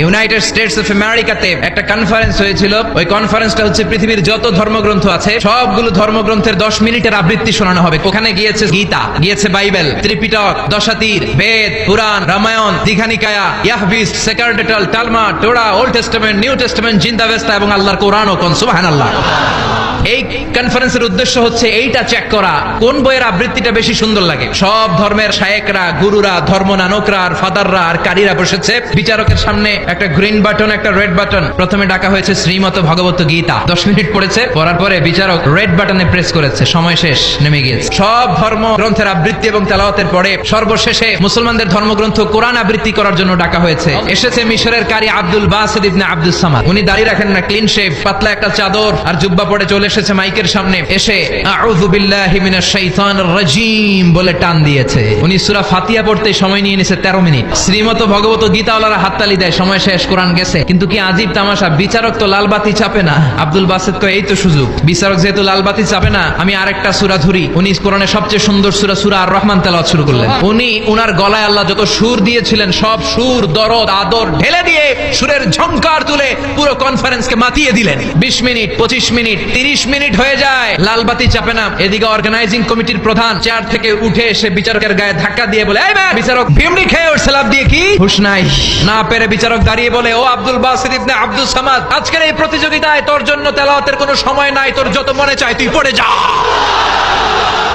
United states of আমেরিকাতে একটা conference হয়েছিল। ওই কনফারেন্সটা হচ্ছে পৃথিবীর যত ধর্মগ্রন্থ আছে সবগুলো ধর্মগ্রন্থের 10 মিনিটের আবৃত্তি শোনানো হবে। ওখানে গিয়েছে গীতা, গিয়েছে বাইবেল, ত্রিপিটক, দশাতীর, বেদ, পুরাণ, রামায়ণ, দীঘানিকায়া, ইয়াহবিস, সেকারডেটাল, Talmud, Torah, old testament, new testament, Zend Avesta এবং আল্লাহর কোরআন ও কোন সুবহানাল্লাহ। এই কনফারেন্সের উদ্দেশ্য হচ্ছে এইটা চেক করা কোন বইয়ের আবৃত্তিটা বেশি সুন্দর লাগে। সব ধর্মের শায়েকরা, গুরুরা, ধর্মনানকরা আর ফাদাররা আর কারীরা বসেছে। বিচারকের সামনে একটা গ্রিন বাটন, একটা রেড বাটন। প্রথমে ডাকা হয়েছে শ্রীমত ভগবত গীতা। 10 মিনিট পড়েছে, পড়ার পরে বিচারক রেড বাটনে প্রেস করেছে, সময় শেষ, নেমে গিয়েছে। সব ধর্ম গ্রন্থের আবৃত্তি এবং তেলাওয়াতের পরে সর্বশেষে মুসলমানদের ধর্মগ্রন্থ কোরআন আবৃত্তি করার জন্য ডাকা হয়েছে। এসেছে মিশরের কারি আব্দুল বাসিত ইবনে আব্দুস সামাদ। উনি দাড়ি রাখেন না, ক্লিন শেভ, পাতলা একটা চাদর আর জুব্বা পরে চলে এসেছে মাইকের সামনে। এসে আউযু বিল্লাহি মিনাশ শাইতানির রাজিম বলে টান দিয়েছে। উনি সূরা ফাতিহা পড়তে সময় নিয়ে নিয়েছে 13 মিনিট। শ্রীমত ভগবত গীতাওয়ালারা হাততালি দেয়, সময় শেষ, কোরআন গেছে। কিন্তু কি আজীব তামাশা, বিচারক তো লাল বাতি চাপে না। আব্দুল বাসিত কয় এই তো সুযোগ, বিচারক যেহেতু লাল বাতি চাপে না, আমি আরেকটা সূরা ধরি। উনি কোরআনের সবচেয়ে সুন্দর সূরা সূরা আর রহমান তেলাওয়াত শুরু করলেন। উনি উনার গলায় আল্লাহ যত সুর দিয়েছিলেন সব সুর, দরদ, আদর ঢেলে দিয়ে সুরের ঝংকার তুলে পুরো কনফারেন্সকে মাতিয়ে দিলেন। 20 মিনিট, 25 মিনিট, 30 মিনিট হয়ে যায়, লাল বাতি চাপে না। এদিকে অর্গানাইজিং কমিটির প্রধান চেয়ার থেকে উঠে এসে বিচারকের গায়ে ধাক্কা দিয়ে বলে, এই ম্যান! বিচারক ভিমড়ি খেয়ে ওর সালাদ দিয়ে কি হুশ নাই। না পেরে বিচারক দাঁড়িয়ে বলে, ও আব্দুল বাসিত ইবনে আব্দুস সামাদ, আজকের এই প্রতিযোগিতায় তোর জন্য তেলাওয়াতের কোনো সময় নাই, তোর যত মনে চায় তুই পড়ে যা।